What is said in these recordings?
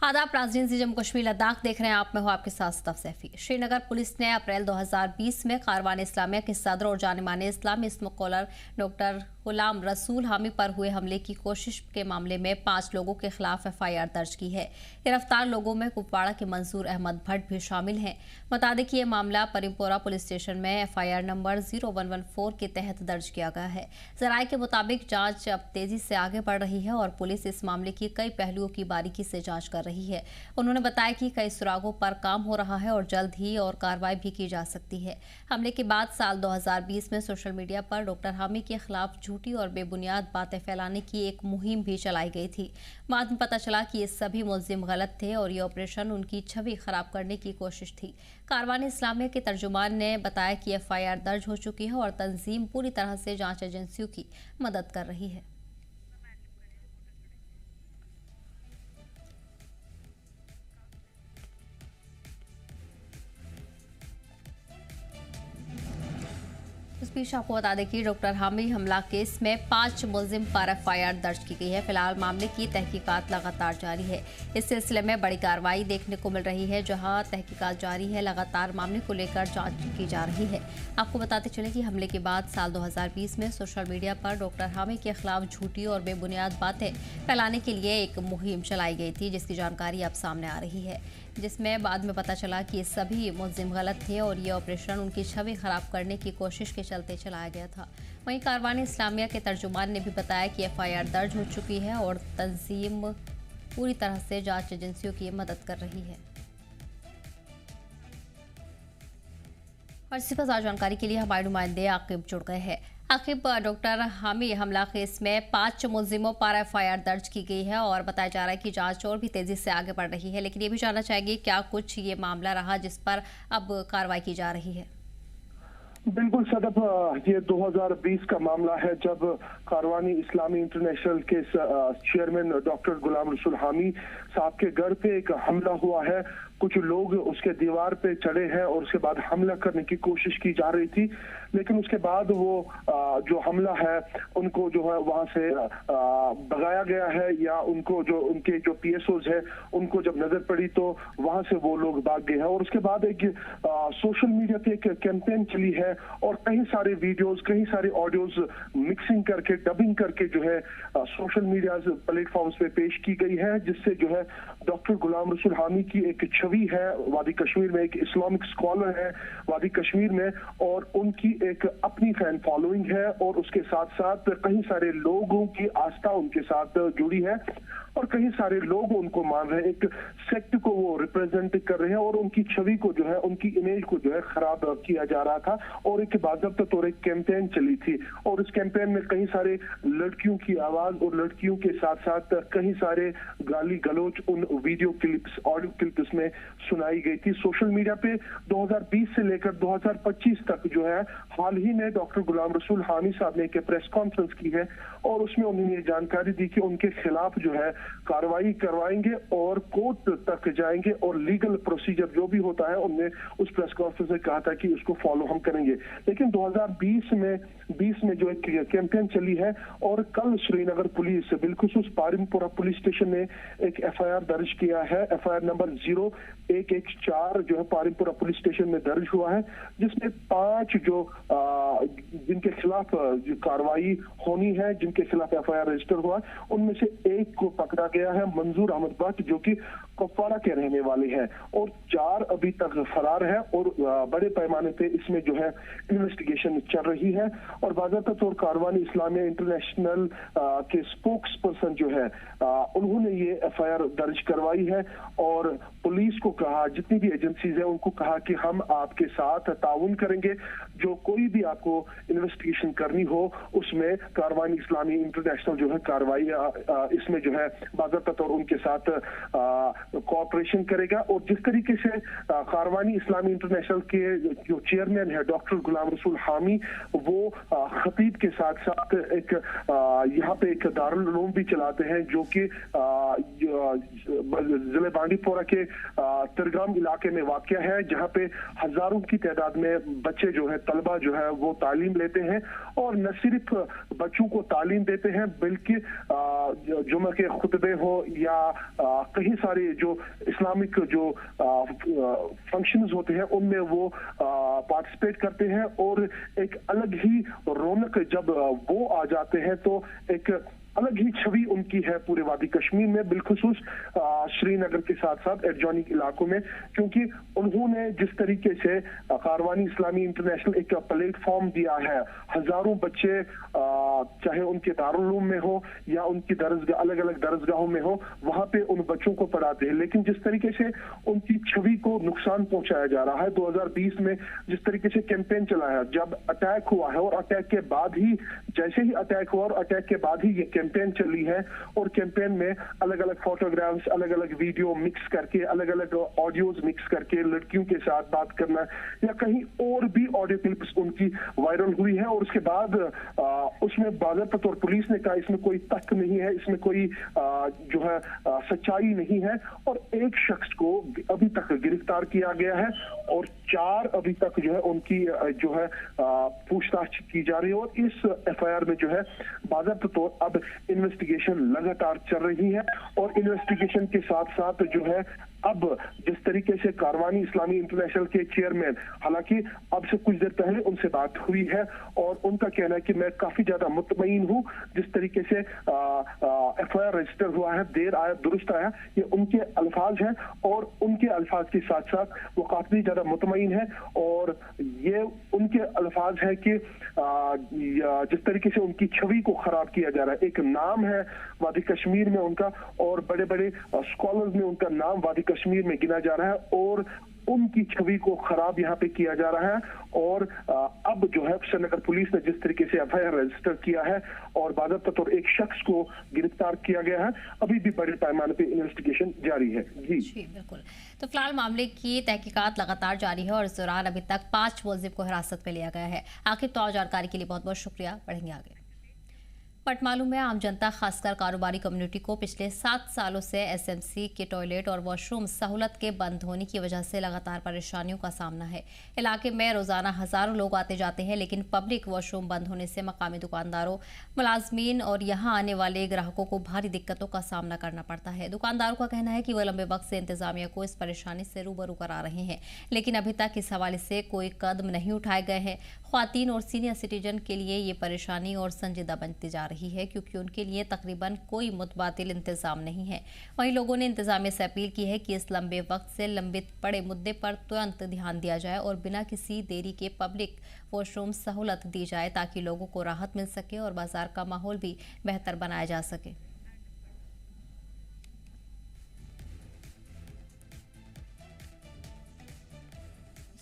आदाब नाज़रीन, जम्मू कश्मीर लद्दाख देख रहे हैं आप। मैं हूं आपके साथ सतफ सैफी। श्रीनगर पुलिस ने अप्रैल 2020 में कारवान इस्लामिया के सदर और जाने माने इस्लामी स्मॉलर डॉक्टर गुलाम रसूल हामी पर हुए हमले की कोशिश के मामले में 5 लोगों के खिलाफ FIR दर्ज की है। गिरफ्तार लोगों में कुपवाड़ा के मंसूर अहमद भट्ट भी शामिल हैं। बता दें कि ये मामला परिमपोरा पुलिस स्टेशन में FIR नंबर 0114 के तहत दर्ज किया गया है। जराये के मुताबिक जांच अब तेजी से आगे बढ़ रही है और पुलिस इस मामले की कई पहलुओं की बारीकी से जांच कर रही है। उन्होंने बताया कि कई सुरागों पर काम हो रहा है और जल्द ही और कार्रवाई भी की जा सकती है। हमले के बाद साल 2020 में सोशल मीडिया पर डॉक्टर हामी के खिलाफ झूठी और बेबुनियाद बातें फैलाने की एक मुहिम भी चलाई गई थी। बाद में पता चला कि ये सभी मुलजिम गलत थे और ये ऑपरेशन उनकी छवि खराब करने की कोशिश थी। कारवान इस्लामिया के तर्जुमान ने बताया कि FIR दर्ज हो चुकी है और तंजीम पूरी तरह से जांच एजेंसियों की मदद कर रही है। इस बीच आपको बता दें कि डॉक्टर हामी हमला केस में 5 मुलजिम पर FIR दर्ज की गई है। फिलहाल मामले की तहकीकात लगातार जारी है। इस सिलसिले में बड़ी कार्रवाई देखने को मिल रही है। जहां तहकीकात जारी है, लगातार मामले को लेकर जांच की जा रही है। आपको बताते चले कि हमले के बाद साल 2020 में सोशल मीडिया पर डॉक्टर हामी के खिलाफ झूठी और बेबुनियाद बातें फैलाने के लिए एक मुहिम चलाई गई थी, जिसकी जानकारी अब सामने आ रही है, जिसमें बाद में पता चला कि ये सभी मुलजिम गलत थे और ये ऑपरेशन उनकी छवि खराब करने की कोशिश के चलते चलाया गया था। वहीं कारवान इस्लामिया के तर्जुमान ने भी बताया कि FIR दर्ज हो चुकी है और तंजीम पूरी तरह से जांच एजेंसियों की मदद कर रही है। और इसी पर जानकारी के लिए हमारे नुमाइंदे आकिब जुड़ गए हैं। आकिब, डॉक्टर हामी हमला केस में 5 मुलजिमों पर FIR दर्ज की गई है और बताया जा रहा है कि जांच और भी तेजी से आगे बढ़ रही है, लेकिन ये भी जानना चाहेंगे क्या कुछ ये मामला रहा जिस पर अब कार्रवाई की जा रही है। बिल्कुल सदफ, ये 2020 का मामला है जब कारवानी इस्लामी इंटरनेशनल के चेयरमैन डॉक्टर गुलाम रसूल हामी साहब के घर पे एक हमला हुआ है। कुछ लोग उसके दीवार पे चढ़े हैं और उसके बाद हमला करने की कोशिश की जा रही थी, लेकिन उसके बाद वो जो हमला है उनको जो है वहां से भगाया गया है, या उनको जो उनके जो PSOs है उनको जब नजर पड़ी तो वहां से वो लोग भाग गए हैं। और उसके बाद एक सोशल मीडिया पे एक कैंपेन चली है और कई सारे वीडियोस, कई सारे ऑडियोज मिक्सिंग करके, डबिंग करके जो है सोशल मीडिया प्लेटफॉर्म्स पे पेश की गई है, जिससे जो है डॉक्टर गुलाम रसूल हामी की एक छवि है वादी कश्मीर में, एक इस्लामिक स्कॉलर है वादी कश्मीर में, और उनकी एक अपनी फैन फॉलोइंग है और उसके साथ साथ कई सारे लोगों की आस्था उनके साथ जुड़ी है और कई सारे लोग उनको मान रहे हैं, एक सेक्ट को वो रिप्रेजेंट कर रहे हैं और उनकी छवि को जो है, उनकी इमेज को जो है खराब किया जा रहा था। और एक बाज़ाब्ता तौर एक कैंपेन चली थी और इस कैंपेन में कई सारे लड़कियों की आवाज और लड़कियों के साथ साथ कई सारे गाली गलौज उन वीडियो क्लिप्स, ऑडियो क्लिप्स में सुनाई गई थी। सोशल मीडिया पे 2020 से लेकर 2025 तक जो है, हाल ही में डॉक्टर गुलाम रसूल हामी साहब ने एक प्रेस कॉन्फ्रेंस की है और उसमें उन्होंने ये जानकारी दी कि उनके खिलाफ जो है कार्रवाई करवाएंगे और कोर्ट तक जाएंगे और लीगल प्रोसीजर जो भी होता है उनने उस प्रेस कॉन्फ्रेंस में कहा था कि उसको फॉलो हम करेंगे। लेकिन 2020 में जो एक कैंपेन चली है और कल श्रीनगर पुलिस बिलखुसूस पारिमपोरा पुलिस स्टेशन ने एक FIR दर्ज किया है। FIR नंबर 0114 जो है पारिमपोरा पुलिस स्टेशन में दर्ज हुआ है, जिसमें 5 जो जिनके खिलाफ जो कार्रवाई होनी है, जिनके खिलाफ FIR रजिस्टर हुआ, उनमें से एक को पकड़ा गया है, मंसूर अहमद भट्ट, जो कि कुपवाड़ा के रहने वाले हैं, और 4 अभी तक फरार है और बड़े पैमाने पे इसमें जो है इन्वेस्टिगेशन चल रही है। और बाज़ाब्ता तौर कारवानी इस्लामिया इंटरनेशनल के स्पोक्स पर्सन जो है उन्होंने ये FIR दर्ज करवाई है और पुलिस को कहा, जितनी भी एजेंसीज है उनको कहा कि हम आपके साथ ताउन करेंगे, जो कोई भी आपको इन्वेस्टिगेशन करनी हो उसमें कारवानी इस्लामी इंटरनेशनल जो है कार्रवाई इसमें जो है बाज़ाब्ता तौर उनके साथ कोऑपरेशन करेगा। और जिस तरीके से कारवानी इस्लामी इंटरनेशनल के जो चेयरमैन है डॉक्टर गुलाम रसूल हामी, वो खतीब के साथ साथ एक यहाँ पे एक दारुल उलूम भी चलाते हैं, जो कि जिले बांडीपोरा के तिरगाम इलाके में वाक़या है, जहाँ पे हजारों की तादाद में बच्चे जो है, तलबा जो है वो तालीम लेते हैं। और न सिर्फ बच्चों को तालीम देते हैं, बल्कि जुमा के खुतबे हो या कई सारे जो इस्लामिक जो फंक्शंस होते हैं उनमें वो पार्टिसिपेट करते हैं। और एक अलग ही रौनक जब वो आ जाते हैं तो एक अलग ही छवि उनकी है पूरे वादी कश्मीर में, बिलखुसूस श्रीनगर के साथ साथ एडजॉइनिंग इलाकों में, क्योंकि उन्होंने जिस तरीके से कारवानी इस्लामी इंटरनेशनल एक प्लेटफॉर्म दिया है। हजारों बच्चे चाहे उनके दारुल उलूम में हो या उनकी दरसगाह, अलग अलग दरसगाहों में हो, वहां पे उन बच्चों को पढ़ाते हैं। लेकिन जिस तरीके से उनकी छवि को नुकसान पहुंचाया जा रहा है, 2020 में जिस तरीके से कैंपेन चला है, जब अटैक हुआ है और अटैक के बाद ही, जैसे ही अटैक हुआ और अटैक के बाद ही ये कैंपेन चली है, और कैंपेन में अलग अलग फोटोग्राफ्स, अलग अलग वीडियो मिक्स करके, अलग अलग ऑडियोज मिक्स करके लड़कियों के साथ बात करना या कहीं और भी ऑडियो क्लिप्स उनकी वायरल हुई है। और उसके बाद उसमें बाज़ाब्ता तौर पुलिस ने कहा इसमें कोई तथ्य नहीं है, इसमें कोई जो है सच्चाई नहीं है। और एक शख्स को अभी तक गिरफ्तार किया गया है और 4 अभी तक जो है उनकी जो है पूछताछ की जा रही है। और इस एफआईआर में जो है बाज़ाब्ता तौर अब इन्वेस्टिगेशन लगातार चल रही है। और इन्वेस्टिगेशन के साथ साथ जो है अब जिस तरीके से कारवानी इस्लामी इंटरनेशनल के चेयरमैन, हालांकि अब से कुछ देर पहले उनसे बात हुई है और उनका कहना है कि मैं काफी ज्यादा मुतमईन हूं जिस तरीके से एफआईआर रजिस्टर हुआ है, देर आया दुरुस्त आया, ये उनके अल्फाज हैं। और उनके अल्फाज के साथ साथ वो काफी ज्यादा मुतमईन है। और ये उनके अल्फाज है कि जिस तरीके से उनकी छवि को खराब किया जा रहा है, एक नाम है वादी कश्मीर में उनका और बड़े बड़े स्कॉलर्स में उनका नाम वादी कश्मीर में गिना जा रहा है, और उनकी छवि को खराब यहाँ पे किया जा रहा है। और अब जो है श्रीनगर पुलिस ने जिस तरीके से एफआईआर रजिस्टर किया है और बाज़ाब्ता तौर एक शख्स को गिरफ्तार किया गया है, अभी भी बड़े पैमाने पे इन्वेस्टिगेशन जारी है। जी बिल्कुल। तो फिलहाल मामले की तहकीकात लगातार जारी है और इस दौरान अभी तक 5 मुलजिम को हिरासत में लिया गया है। आखिर तो जानकारी के लिए बहुत बहुत शुक्रिया, बढ़ेंगे आगे। बट मालूम है आम जनता खासकर कारोबारी कम्युनिटी को पिछले 7 सालों से एसएमसी के टॉयलेट और वॉशरूम सहूलत के बंद होने की वजह से लगातार परेशानियों का सामना है। इलाके में रोजाना हजारों लोग आते जाते हैं, लेकिन पब्लिक वॉशरूम बंद होने से मकामी दुकानदारों, मुलाजमीन और यहां आने वाले ग्राहकों को भारी दिक्कतों का सामना करना पड़ता है। दुकानदारों का कहना है कि वह लंबे वक्त से इंतजामिया को इस परेशानी से रूबरू करा रहे हैं, लेकिन अभी तक इस हवाले से कोई कदम नहीं उठाए गए हैं। ख्वातीन और सीनियर सिटीजन के लिए ये परेशानी और संजीदा बनती जा रही है, क्योंकि उनके लिए तकरीबन कोई मुतबादिल इंतजाम नहीं है। वहीं लोगों ने इंतजामिया से अपील की है कि इस लंबे वक्त से लंबित पड़े मुद्दे पर तुरंत ध्यान दिया जाए और बिना किसी देरी के पब्लिक वॉशरूम सहूलत दी जाए, ताकि लोगों को राहत मिल सके और बाजार का माहौल भी बेहतर बनाया जा सके।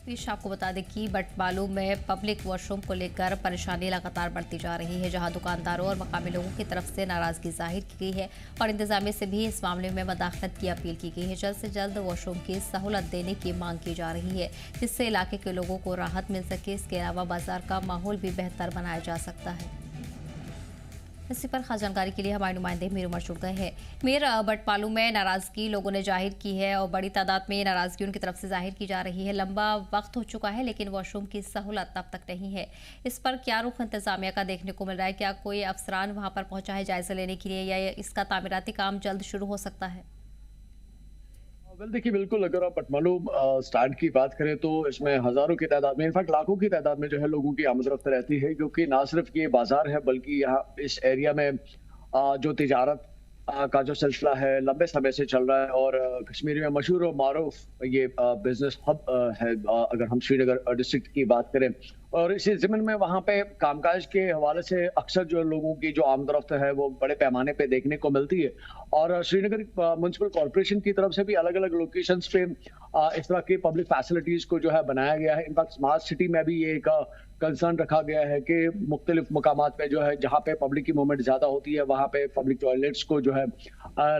बीच आपको बता दें कि बटमालू में पब्लिक वॉशरूम को लेकर परेशानी लगातार बढ़ती जा रही है, जहां दुकानदारों और मकामी लोगों की तरफ से नाराजगी जाहिर की गई है और इंतजामिया से भी इस मामले में मदाखलत की अपील की गई है। जल्द से जल्द वॉशरूम की सहूलत देने की मांग की जा रही है, जिससे इलाके के लोगों को राहत मिल सके। इसके अलावा बाजार का माहौल भी बेहतर बनाया जा सकता है। इसी पर खास जानकारी के लिए हमारे नुमाइंदे मीर उमर जुड़ गए हैं। मीर, बटमालू में नाराजगी लोगों ने जाहिर की है और बड़ी तादाद में नाराजगी उनकी तरफ से जाहिर की जा रही है। लंबा वक्त हो चुका है, लेकिन वॉशरूम की सहूलत तब तक नहीं है। इस पर क्या रुख इंतजामिया का देखने को मिल रहा है? क्या कोई अफसरान वहां पर पहुंचा है जायजा लेने के लिए, या इसका तामीराती काम जल्द शुरू हो सकता है? देखिए, बिल्कुल, अगर आप बटमालू स्टैंड की बात करें तो इसमें हजारों की तादाद में, इनफैक्ट लाखों की तादाद में जो है लोगों की आमद-रफ्त रहती है, क्योंकि ना सिर्फ ये बाजार है बल्कि यहाँ इस एरिया में जो तिजारत का जो सिलसिला है लंबे समय से चल रहा है और कश्मीर में मशहूर और मारूफ ये बिजनेस हब है, अगर हम श्रीनगर डिस्ट्रिक्ट की बात करें। और इसी ज़िम्न में वहाँ पे कामकाज के हवाले से अक्सर जो लोगों की जो आमदरफ्त है वो बड़े पैमाने पे देखने को मिलती है। और श्रीनगर म्युनिसिपल कॉर्पोरेशन की तरफ से भी अलग अलग लोकेशंस पे इस तरह की पब्लिक फैसिलिटीज़ को जो है बनाया गया है। इनफैक्ट स्मार्ट सिटी में भी ये एक कंसर्न रखा गया है कि मुख्तलिफ मकामात पे जो है जहाँ पे पब्लिक की मूवमेंट ज़्यादा होती है वहाँ पे पब्लिक टॉयलेट्स को जो है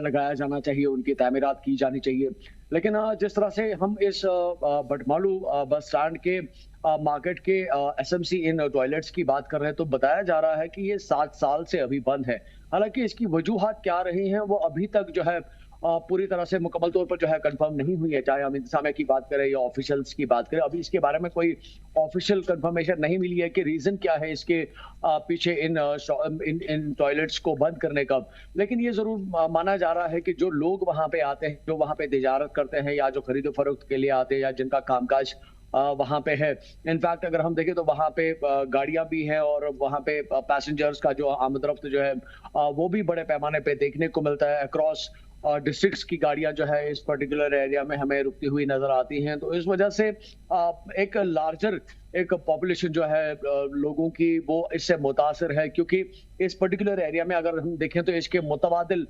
लगाया जाना चाहिए, उनकी तामीरात की जानी चाहिए। लेकिन जिस तरह से हम इस बटमालू बस स्टैंड के मार्केट के एसएमसी इन टॉयलेट्स की बात कर रहे हैं, तो बताया जा रहा है कि ये 7 साल से अभी बंद है। हालांकि इसकी वजूहात क्या रही हैं वो अभी तक जो है पूरी तरह से मुकम्मल तौर पर जो है कंफर्म नहीं हुई है। चाहे हम इंतजामिया की बात करें या ऑफिशियल्स की बात करें, अभी इसके बारे में कोई ऑफिशियल कंफर्मेशन नहीं मिली है कि रीजन क्या है इसके पीछे इन टॉयलेट्स को बंद करने का। लेकिन ये जरूर माना जा रहा है कि जो लोग वहां पे आते हैं, जो वहां पे तिजारत करते हैं या जो खरीदो फरोख्त के लिए आते हैं या जिनका कामकाज वहां पे है, इनफैक्ट अगर हम देखें तो वहां पे गाड़ियां भी हैं और वहां पे पैसेंजर्स का जो आमदरफ्त जो है वो भी बड़े पैमाने पे देखने को मिलता है। अक्रॉस डिस्ट्रिक्ट्स की गाड़ियां जो है इस पर्टिकुलर एरिया में हमें रुकती हुई नजर आती हैं। तो इस वजह से एक लार्जर एक पॉपुलेशन जो है लोगों की वो इससे मुतासिर है, क्योंकि इस पर्टिकुलर एरिया में अगर हम देखें तो इसके मुतबादिल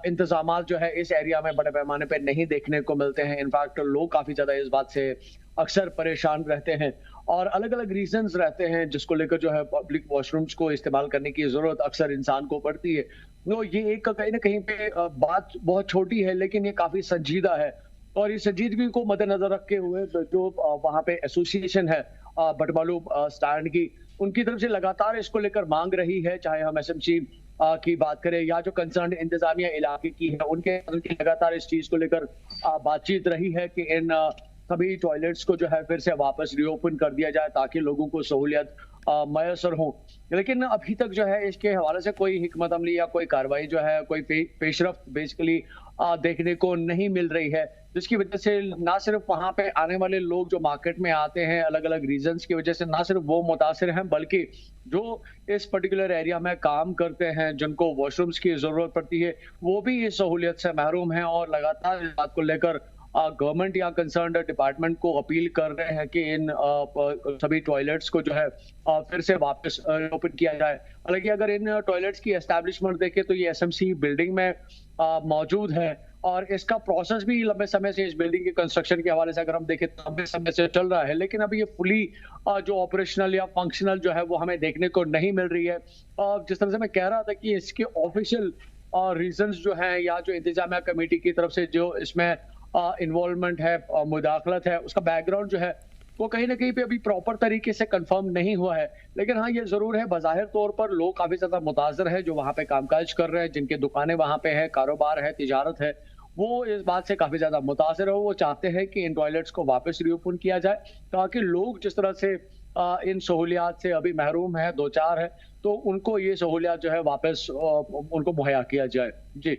इंतजाम जो है इस एरिया में बड़े पैमाने पे नहीं देखने को मिलते हैं। इनफैक्ट लोग काफी ज्यादा इस बात से अक्सर परेशान रहते हैं और अलग अलग रीजंस रहते हैं जिसको लेकर जो है पब्लिक वॉशरूम्स को इस्तेमाल करने की जरूरत अक्सर इंसान को पड़ती है। तो ये एक कहीं ना कहीं पे बात बहुत छोटी है लेकिन ये काफी संजीदा है और इस संजीदगी को मद्देनजर रखते हुए जो वहां पे एसोसिएशन है बटमालू स्टैंड की, उनकी तरफ से लगातार इसको लेकर मांग रही है। चाहे हम एसएमसी की बात करें या जो कंसर्न इंतजामिया इलाके की है, उनकी लगातार इस चीज को लेकर बातचीत रही है कि इन सभी टॉयलेट्स को जो है फिर से वापस रीओपन कर दिया जाए ताकि लोगों को सहूलियत मयसर हो। लेकिन अभी तक जो है इसके हवाले से कोई हिकमत अमली या कोई कार्रवाई जो है कोई पेशरफ्त बेसिकली देखने को नहीं मिल रही है, जिसकी वजह से ना सिर्फ वहां पे आने वाले लोग जो मार्केट में आते हैं अलग अलग रीजंस की वजह से ना सिर्फ वो मुतासिर हैं, बल्कि जो इस पर्टिकुलर एरिया में काम करते हैं जिनको वॉशरूम्स की जरूरत पड़ती है वो भी इस सहूलियत से महरूम हैं और लगातार इस बात को लेकर गवर्नमेंट या कंसर्न डिपार्टमेंट को अपील कर रहे हैं कि इन सभी टॉयलेट्स को जो है फिर से वापस ओपन किया जाए। हालांकि अगर इन टॉयलेट्स की एस्टैब्लिशमेंट देखें तो ये एसएमसी बिल्डिंग में मौजूद है और इसका प्रोसेस भी लंबे समय से इस बिल्डिंग के कंस्ट्रक्शन के हवाले से अगर हम देखें तो लंबे समय से चल रहा है, लेकिन अभी ये फुली जो ऑपरेशनल या फंक्शनल जो है वो हमें देखने को नहीं मिल रही है। जिस तरह से मैं कह रहा था कि इसके ऑफिशियल रीजंस जो हैं या जो इंतजामिया कमेटी की तरफ से जो इसमें इन्वॉल्वमेंट है, मुदाखलत है, उसका बैकग्राउंड जो है वो कहीं ना कहीं पे अभी प्रॉपर तरीके से कंफर्म नहीं हुआ है। लेकिन हाँ ये जरूर है बज़ाहिर तौर पर लोग काफी ज्यादा मुताज़िर है जो वहाँ पे कामकाज कर रहे हैं, जिनके दुकानें वहाँ पे है, कारोबार है, तिजारत है, वो इस बात से काफी ज्यादा मुतासिर हो। वो चाहते हैं कि इन टॉयलेट्स को वापस रीओपन किया जाए ताकि लोग जिस तरह से इन सहूलियात से अभी महरूम है, दो चार है, तो उनको ये सहूलियात जो है वापस उनको मुहैया किया जाए। जी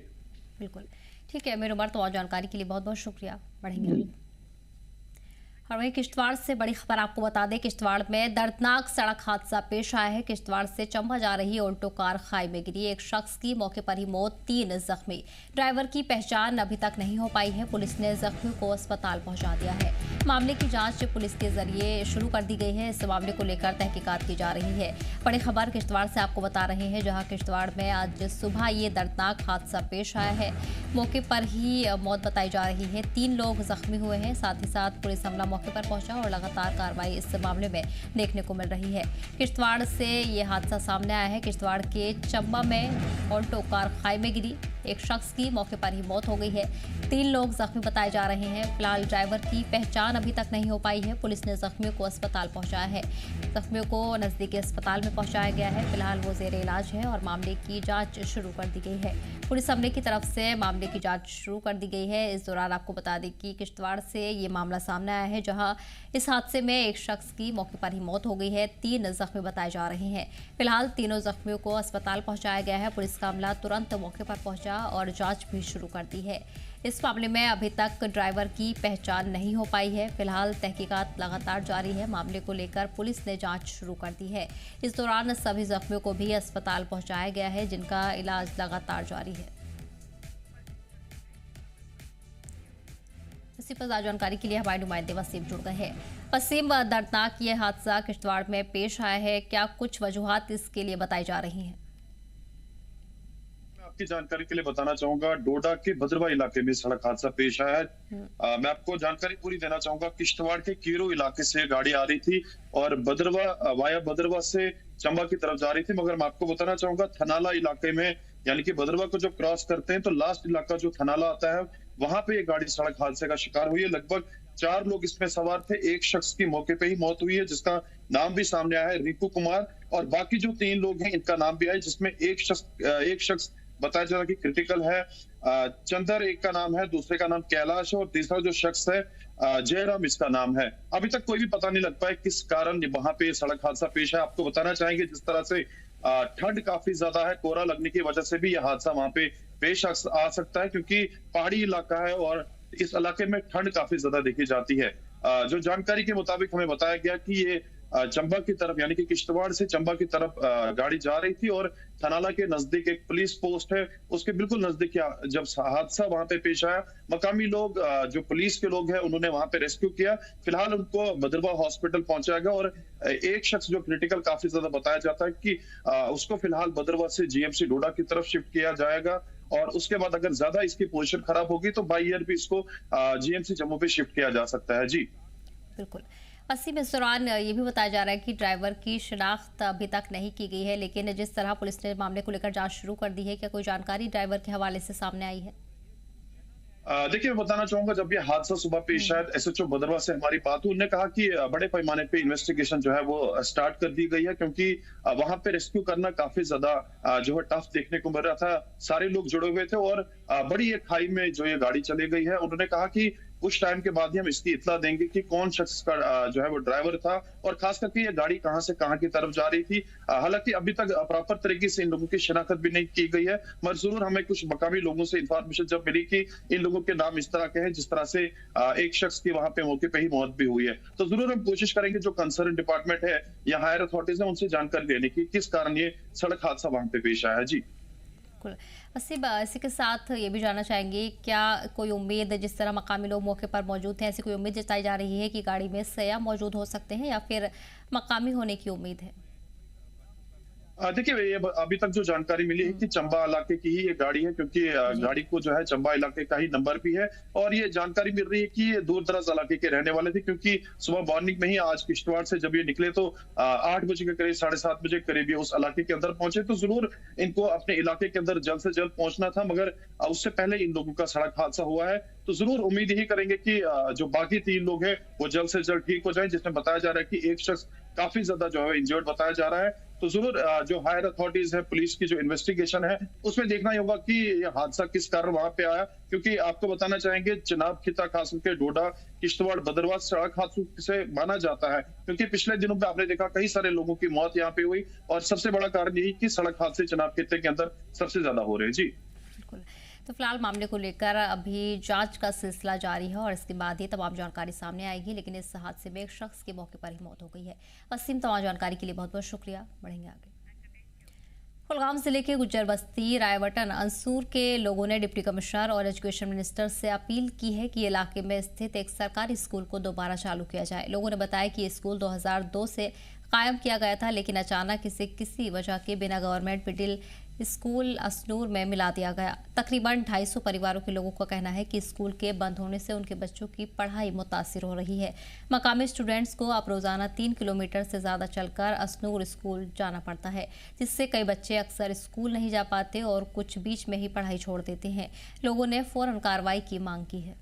बिल्कुल ठीक है अमीर उमर, तो और जानकारी के लिए बहुत बहुत शुक्रिया। बढ़ेंगे और वहीं किश्तवाड़ से बड़ी खबर आपको बता दें, किश्तवाड़ में दर्दनाक सड़क हादसा पेश आया है। किश्तवाड़ से चंबा जा रही ऑल्टो कार खाई में गिरी, एक शख्स की मौके पर ही मौत, 3 जख्मी। ड्राइवर की पहचान अभी तक नहीं हो पाई है। पुलिस ने जख्मियों को अस्पताल पहुंचा दिया है। मामले की जांच पुलिस के जरिए शुरू कर दी गई है। इस मामले को लेकर तहकीकात की जा रही है। बड़ी खबर किश्तवाड़ से आपको बता रहे हैं, जहां किश्तवाड़ में आज सुबह ये दर्दनाक हादसा पेश आया है। मौके पर ही मौत बताई जा रही है, 3 लोग जख्मी हुए हैं। साथ ही साथ पुलिस अमला मौके पर पहुंचा और लगातार कार्रवाई इस मामले में देखने को मिल रही है। किश्तवाड़ से ये हादसा सामने आया है। किश्तवाड़ के चंबा में ऑल्टो कार खाई में गिरी, एक शख्स की मौके पर ही मौत हो गई है। 3 लोग जख्मी बताए जा रहे हैं। फिलहाल ड्राइवर की पहचान अभी तक नहीं हो पाई है। पुलिस ने जख्मियों को अस्पताल पहुंचाया है। जख्मियों को नजदीकी अस्पताल में पहुंचाया गया है। फिलहाल वो जेर इलाज है और मामले की जांच शुरू कर दी गई है। पुलिस अमले की तरफ से मामले की जांच शुरू कर दी गई है। इस दौरान आपको बता दें कि किश्तवाड़ से ये मामला सामने आया है, जहां इस हादसे में एक शख्स की मौके पर ही मौत हो गई है। 3 जख्मी बताए जा रहे हैं। फिलहाल तीनों जख्मियों को अस्पताल पहुंचाया गया है। पुलिस का अमला तुरंत मौके पर पहुंचा और जांच भी शुरू कर दी है। इस मामले में अभी तक ड्राइवर की पहचान नहीं हो पाई है। फिलहाल तहकीकात लगातार जारी है। मामले को लेकर पुलिस ने जांच शुरू कर दी है। इस दौरान सभी जख्मियों को भी अस्पताल पहुंचाया गया है, जिनका इलाज लगातार जारी है। इसी पर जानकारी के लिए हमारे नुमाइंदे वसीम जुड़ गए हैं। वसीम, दर्दनाक ये हादसा किश्तवाड़ में पेश आया है, क्या कुछ वजूहात इसके लिए बताई जा रही हैं? आपकी जानकारी के लिए बताना चाहूंगा, डोडा के भद्रवा इलाके में सड़क हादसा पेश आया है। मैं आपको जानकारी पूरी देना चाहूंगा। किश्तवाड़ के कीरो इलाके से गाड़ी आ रही थी और वाया भद्रवा से चंबा की तरफ जा रही थी, मगर मैं आपको बताना चाहूंगा थनाला इलाके में, यानी कि भद्रवा को जो क्रॉस करते हैं तो लास्ट इलाका जो थनाला आता है वहां पे ये गाड़ी सड़क हादसे का शिकार हुई है। लगभग 4 लोग इसमें सवार थे। एक शख्स की मौके पे ही मौत हुई है, जिसका नाम भी सामने आया है, रिंकू कुमार। और बाकी जो 3 लोग हैं, इनका नाम भी आया, जिसमें एक शख्स बताया जा रहा है कि क्रिटिकल है। चंदर एक का नाम है, दूसरे का नाम कैलाश है और तीसरा जो शख्स है जयराम इसका नाम है। अभी तक कोई भी पता नहीं लग पाया किस कारण वहां पे सड़क हादसा पेश है। आपको बताना चाहेंगे जिस तरह से ठंड काफी ज्यादा है, कोहरा लगने की वजह से भी यह हादसा वहां पे पेश आ सकता है, क्योंकि पहाड़ी इलाका है और इस इलाके में ठंड काफी ज्यादा देखी जाती है। जो जानकारी के मुताबिक हमें बताया गया कि ये चंबा की तरफ यानी कि किश्तवाड़ से चंबा की तरफ गाड़ी जा रही थी और थनाला के नजदीक एक पुलिस पोस्ट है, उसके बिल्कुल नजदीक जब हादसा वहां पे पेश आया, मकामी लोग जो पुलिस के लोग हैं उन्होंने वहां पे रेस्क्यू किया। फिलहाल उनको भद्रवा हॉस्पिटल पहुंचाया गया और एक शख्स जो क्रिटिकल काफी ज्यादा बताया जाता है कि उसको फिलहाल भद्रवा से जीएमसी डोडा की तरफ शिफ्ट किया जाएगा और उसके बाद अगर ज्यादा इसकी पोजीशन खराब होगी तो बाई एयर भी इसको जीएमसी जम्मू पे शिफ्ट किया जा सकता है। जी बिल्कुल। वसीम, इस दौरान ये भी बताया जा रहा है कि ड्राइवर की शिनाख्त अभी तक नहीं की गई है, लेकिन जिस तरह पुलिस ने मामले को लेकर जांच शुरू कर दी है, क्या कोई जानकारी ड्राइवर के हवाले से सामने आई है? देखिए, मैं बताना चाहूंगा, जब ये हादसा सुबह पेश आया, एसएचओ भद्रवा से हमारी बात हुई, उन्होंने कहा कि बड़े पैमाने पे इन्वेस्टिगेशन जो है वो स्टार्ट कर दी गई है, क्योंकि वहां पे रेस्क्यू करना काफी ज्यादा जो है टफ देखने को मिल रहा था। सारे लोग जुड़े हुए थे और बड़ी एक खाई में जो ये गाड़ी चली गई है। उन्होंने कहा कि कुछ टाइम के बाद ही हम इसकी इत्तला देंगे कि कौन शख्स का जो है वो ड्राइवर था और खास करके ये गाड़ी कहां से कहां की तरफ जा रही थी। हालांकि अभी तक प्रॉपर तरीके से इन लोगों की शिनाख्त भी नहीं की गई है, मगर जरूर हमें कुछ मकामी लोगों से इंफॉर्मेशन जब मिली कि इन लोगों के नाम इस तरह के हैं, जिस तरह से एक शख्स की वहां पे मौके पे ही मौत भी हुई है, तो जरूर हम कोशिश करेंगे जो कंसर्न डिपार्टमेंट है या हायर अथॉरिटीज है उनसे जानकारी लेने की किस कारण ये सड़क हादसा वहां पे पेश आया। जी वसीम, इसी के साथ ये भी जानना चाहेंगे, क्या कोई उम्मीद, जिस तरह मकामी लोग मौके पर मौजूद हैं, ऐसी कोई उम्मीद जताई जा रही है कि गाड़ी में सयाह मौजूद हो सकते हैं या फिर मकामी होने की उम्मीद है? देखिए, ये अभी तक जो जानकारी मिली है कि चंबा इलाके की ही ये गाड़ी है, क्योंकि गाड़ी को जो है चंबा इलाके का ही नंबर भी है और ये जानकारी मिल रही है कि ये दूर दराज इलाके के रहने वाले थे, क्योंकि सुबह मॉर्निंग में ही आज किश्तवाड़ से जब ये निकले तो 8 बजे के करीब 7:30 बजे करीब ये उस इलाके के अंदर पहुंचे। तो जरूर इनको अपने इलाके के अंदर जल्द से जल्द पहुंचना था, मगर उससे पहले इन लोगों का सड़क हादसा हुआ है। तो जरूर उम्मीद यही करेंगे कि जो बाकी 3 लोग हैं वो जल्द से जल्द ठीक हो जाए, जिसमें बताया जा रहा है कि एक शख्स काफी ज्यादा जो है इंजर्ड बताया जा रहा है। तो जरूर जो हायर अथॉरिटीज है, पुलिस की जो इन्वेस्टिगेशन है, उसमें देखना ही होगा कि ये हादसा किस कारण वहां पे आया, क्योंकि आपको बताना चाहेंगे चिनाब खिता खास करके डोडा किश्तवाड़ भद्रवा सड़क हादसों से माना जाता है, क्योंकि पिछले दिनों में आपने देखा कई सारे लोगों की मौत यहाँ पे हुई और सबसे बड़ा कारण यही कि सड़क हादसे चिनाब खिते के अंदर सबसे ज्यादा हो रहे हैं। जी बिल्कुल। तो फिलहाल मामले को लेकर अभी जांच का सिलसिला जारी है और इसके बाद ही तमाम जानकारी सामने आएगी, लेकिन इस हादसे में एक शख्स की मौके पर ही मौत हो गई है। वसीम, तमाम जानकारी के लिए बहुत बहुत शुक्रिया। बढ़ेंगे आगे। कुलगाम जिले के गुज्जर बस्ती रायवटन अंसूर के लोगों ने डिप्टी कमिश्नर और एजुकेशन मिनिस्टर से अपील की है कि इलाके में स्थित एक सरकारी स्कूल को दोबारा चालू किया जाए। लोगों ने बताया कि ये स्कूल 2002 से कायम किया गया था, लेकिन अचानक इसे किसी वजह के बिना गवर्नमेंट मिडिल स्कूल असनूर में मिला दिया गया। तकरीबन 250 परिवारों के लोगों का कहना है कि स्कूल के बंद होने से उनके बच्चों की पढ़ाई मुतासिर हो रही है। मकामी स्टूडेंट्स को अब रोजाना 3 किलोमीटर से ज़्यादा चलकर असनूर स्कूल जाना पड़ता है, जिससे कई बच्चे अक्सर स्कूल नहीं जा पाते और कुछ बीच में ही पढ़ाई छोड़ देते हैं। लोगों ने फौरन कार्रवाई की मांग की है।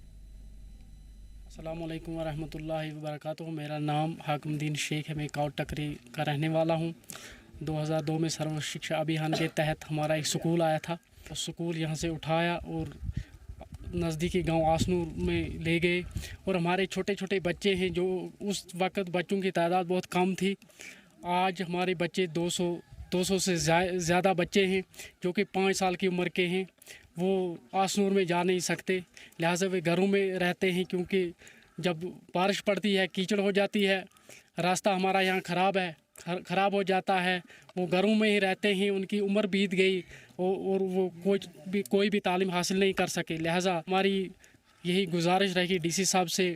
अस्सलाम वालेकुम वरहमतुल्लाहि वबरकातुहू। मेरा नाम हाकिमुद्दीन शेख है, मैं काउट टकरी का रहने वाला हूँ। 2002 में सर्व शिक्षा अभियान के तहत हमारा एक स्कूल आया था, तो स्कूल यहाँ से उठाया और नज़दीकी गांव आसनूर में ले गए और हमारे छोटे छोटे बच्चे हैं, जो उस वक़्त बच्चों की तादाद बहुत कम थी। आज हमारे बच्चे 200 से ज़्यादा बच्चे हैं जो कि 5 साल की उम्र के हैं। वो आसनूर में जा नहीं सकते, लिहाजा वे घरों में रहते हैं, क्योंकि जब बारिश पड़ती है कीचड़ हो जाती है, रास्ता हमारा यहाँ ख़राब हो जाता है। वो घरों में ही रहते हैं, उनकी उम्र बीत गई और वो कोई भी तालीम हासिल नहीं कर सके। लिहाजा हमारी यही गुजारिश रहेगी डीसी साहब से,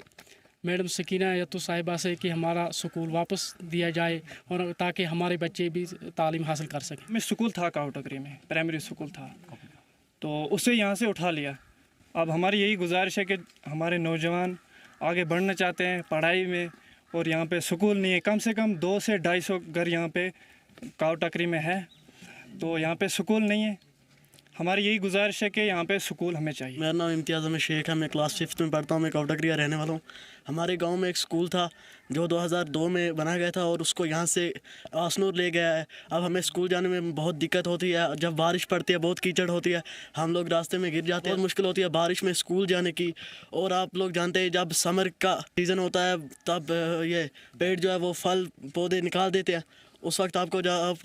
मैडम सकीना यत्तू साहिबा से, कि हमारा स्कूल वापस दिया जाए और ताकि हमारे बच्चे भी तालीम हासिल कर सकें। मैं स्कूल था काउटकरी में, प्राइमरी स्कूल था, तो उसे यहाँ से उठा लिया। अब हमारी यही गुजारिश है कि हमारे नौजवान आगे बढ़ना चाहते हैं पढ़ाई में और यहाँ पे स्कूल नहीं है। कम से कम 200 से 250 घर यहाँ पे काउटकरी में है, तो यहाँ पे स्कूल नहीं है। हमारी यही गुजारिश है कि यहाँ पे स्कूल हमें चाहिए। मेरा नाम इम्तियाज़ अहमद शेख है, मैं क्लास 5th में पढ़ता हूँ, मैं काउटकरी का रहने वाला हूँ। हमारे गांव में एक स्कूल था जो 2002 में बना गया था और उसको यहाँ से आसनूर ले गया है। अब हमें स्कूल जाने में बहुत दिक्कत होती है, जब बारिश पड़ती है बहुत कीचड़ होती है, हम लोग रास्ते में गिर जाते हैं, बहुत मुश्किल होती है बारिश में स्कूल जाने की। और आप लोग जानते हैं जब समर का सीज़न होता है तब ये पेड़ जो है वो फल पौधे निकाल देते हैं, उस वक्त आप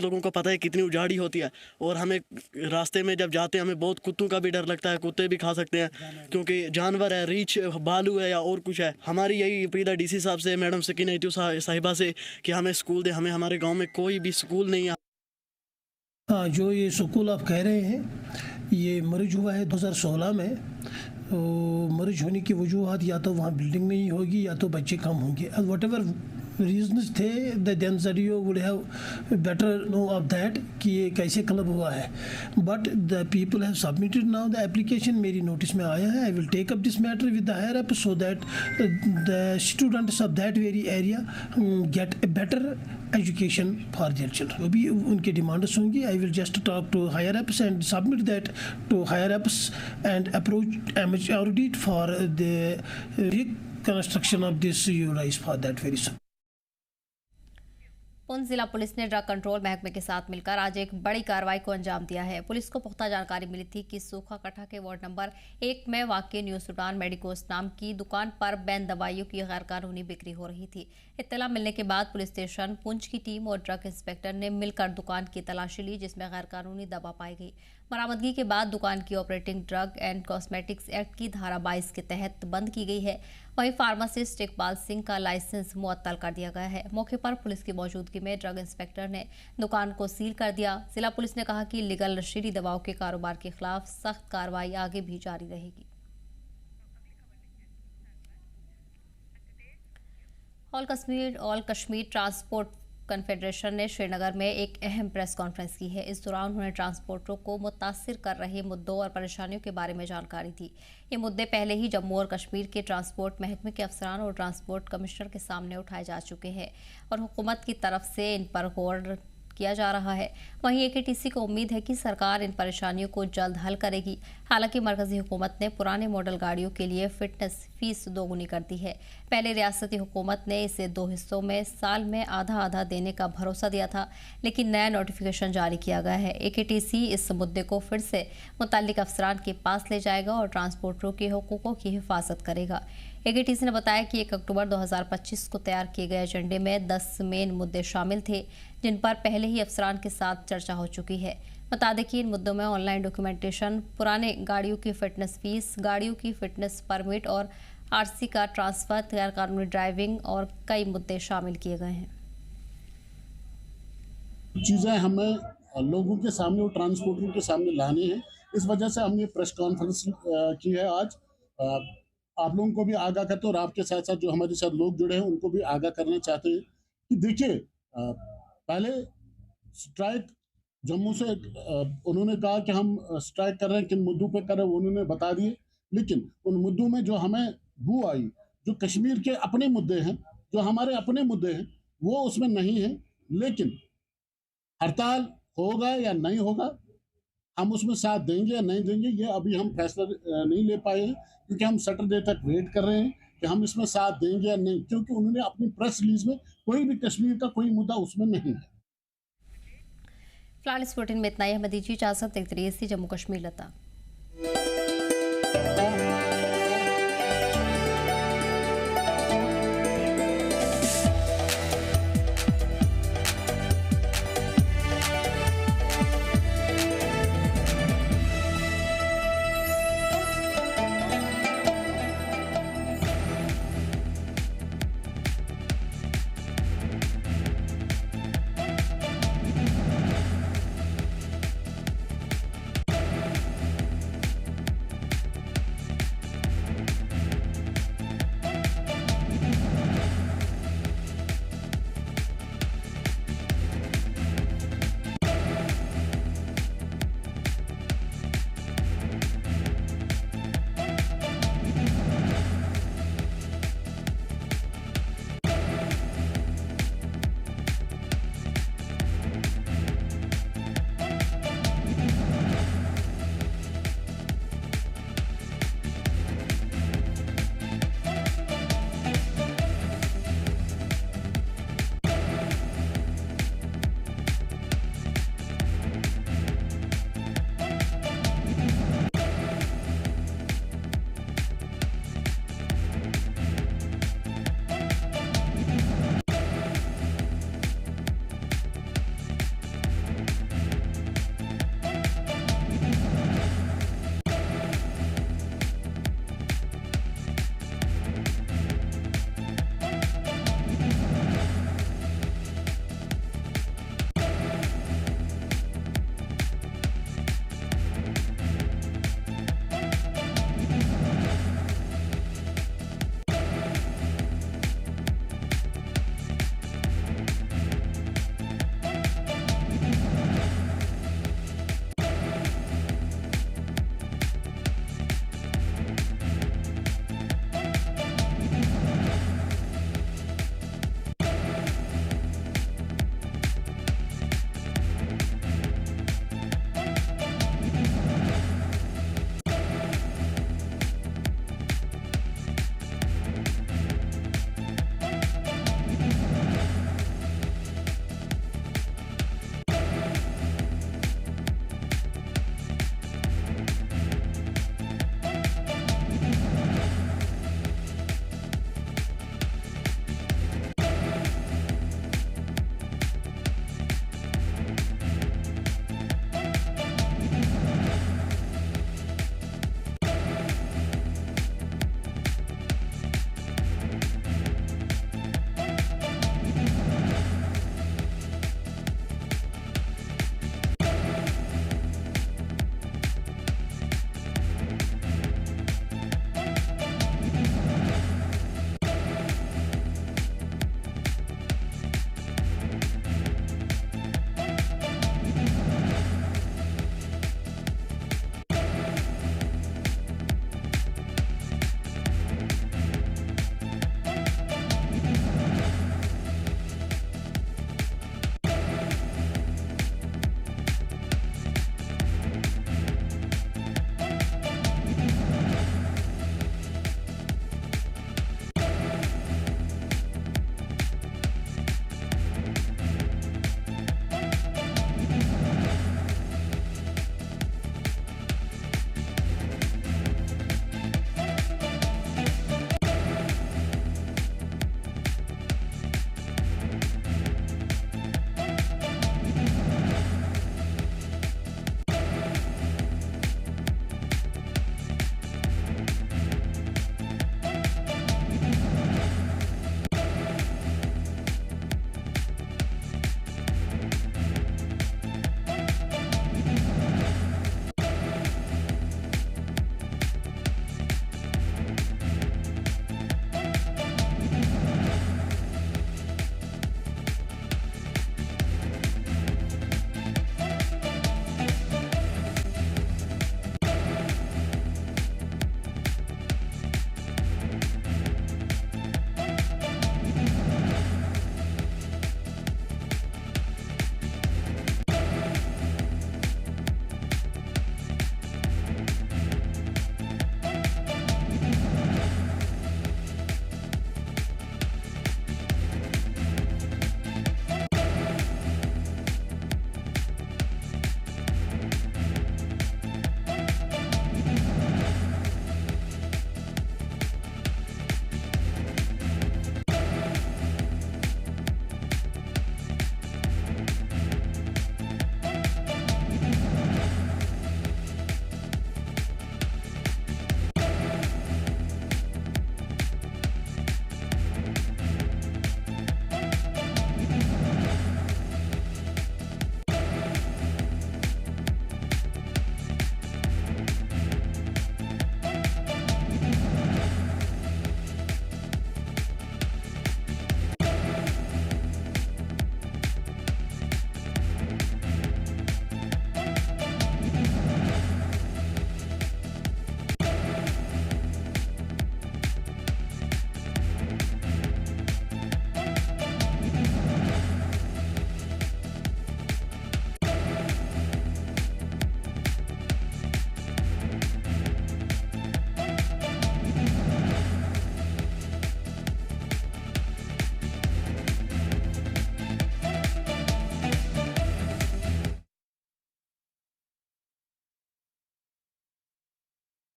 लोगों को पता है कितनी उजाड़ी होती है। और हमें रास्ते में जब जाते हैं हमें बहुत कुत्तों का भी डर लगता है, कुत्ते भी खा सकते हैं क्योंकि जानवर है, रीछ भालू है या और कुछ है। हमारी यही अपील है डीसी साहब से, मैडम सकीना इतू साहिबा से कि हमें स्कूल दे। हमें हमारे गांव में कोई भी स्कूल नहीं है। हाँ, जो ये स्कूल आप कह रहे हैं ये मर्ज हुआ है 2016 में। तो मर्ज होने की वजूहत या तो वहाँ बिल्डिंग नहीं होगी या तो बच्चे कम होंगे। वट एवर रीजन्स थे देन जरियो would have better know of that कि ये कैसे क्लब हुआ है। But the people have submitted now the application, मेरी नोटिस में आया है। I will take up this matter with the higher up so that the students of that very area get a better education for their children. जो भी उनकी demands होंगी I will just talk to higher ups and submit that to higher ups and approach audit for the reconstruction of this यूराइज for that very soon. Poonch जिला police ने drug control महकमे के साथ मिलकर आज एक बड़ी कार्रवाई को अंजाम दिया है। पुलिस को पुख्ता जानकारी मिली थी कि सूखा कट्टा के वार्ड नंबर 1 में वाक़ न्यू सुल्तान मेडिकोस नाम की दुकान पर बैन दवाइयों की गैरकानूनी बिक्री हो रही थी। इत्तला मिलने के बाद पुलिस स्टेशन पुंछ की टीम और ड्रग इंस्पेक्टर ने मिलकर दुकान की तलाशी ली, जिसमें गैरकानूनी दवा पाई गई। बरामदगी के बाद दुकान की operating drug and cosmetics act की धारा 22 के तहत बंद की गई है। वहीं फार्मासिस्ट इकबाल सिंह का लाइसेंस मुअत्तल कर दिया गया है। मौके पर पुलिस की मौजूदगी में ड्रग इंस्पेक्टर ने दुकान को सील कर दिया। जिला पुलिस ने कहा कि लीगल नशीली दवाओं के कारोबार के खिलाफ सख्त कार्रवाई आगे भी जारी रहेगी। ऑल कश्मीर ट्रांसपोर्ट कन्फेडरेशन ने श्रीनगर में एक अहम प्रेस कॉन्फ्रेंस की है। इस दौरान उन्होंने ट्रांसपोर्टरों को मुतासिर कर रहे मुद्दों और परेशानियों के बारे में जानकारी दी। ये मुद्दे पहले ही जम्मू और कश्मीर के ट्रांसपोर्ट महकमे के अफसरान और ट्रांसपोर्ट कमिश्नर के सामने उठाए जा चुके हैं और हुकूमत की तरफ से इन पर गौर किया जा रहा है। वहीं एकेटीसी को उम्मीद है कि सरकार इन परेशानियों को जल्द हल करेगी। हालांकि मरकजी हुकूमत ने पुराने मॉडल गाड़ियों के लिए फिटनेस फीस दोगुनी कर दी है। पहले रियासती हुकूमत ने इसे 2 हिस्सों में साल में आधा आधा देने का भरोसा दिया था, लेकिन नया नोटिफिकेशन जारी किया गया है। एकेटीसी इस मुद्दे को फिर से मुतल्लिक अफसरान के पास ले जाएगा और ट्रांसपोर्टरों के हुकूकों की हिफाजत करेगा। एकेटीसी ने बताया कि 1 अक्टूबर 2025 को तैयार किए गए एजेंडे में 10 मेन मुद्दे शामिल थे, जिन पर पहले ही अफसरान के साथ चर्चा हो चुकी है। बता दें कि इन मुद्दों में ऑनलाइन डॉक्यूमेंटेशन, पुराने गाड़ियों की फिटनेस फीस, गाड़ियों की फिटनेस परमिट और आरसी का ट्रांसफर, गैरकानूनी ड्राइविंग और कई मुद्दे शामिल किए गए हैं। चीज़ें हमें लोगों के सामने और ट्रांसपोर्टरों के सामने लानी है। इस वजह से हमने प्रेस कॉन्फ्रेंस की है आज। आप लोगों को भी आगाह करते और आपके साथ साथ जो हमारे साथ लोग जुड़े हैं उनको भी आगाह करना चाहते हैं कि देखिए, पहले स्ट्राइक जम्मू से उन्होंने कहा कि हम स्ट्राइक कर रहे हैं, किन मुद्दों पे कर रहे हैं उन्होंने बता दिए, लेकिन उन मुद्दों में जो हमें बू आई, जो कश्मीर के अपने मुद्दे हैं, जो हमारे अपने मुद्दे हैं, वो उसमें नहीं है। लेकिन हड़ताल होगा या नहीं होगा, हम उसमें साथ देंगे या नहीं देंगे, ये अभी हम फैसला नहीं ले पाए हैं, क्योंकि हम सैटरडे तक वेट कर रहे हैं कि हम इसमें साथ देंगे या नहीं, क्योंकि उन्होंने अपनी प्रेस रिलीज में कोई भी कश्मीर का कोई मुद्दा उसमें नहीं है। फिलहाल इस बुलेटिन में इतना ही। हमें दीजिए इजाजत। देखते रहिए जम्मू कश्मीर लता।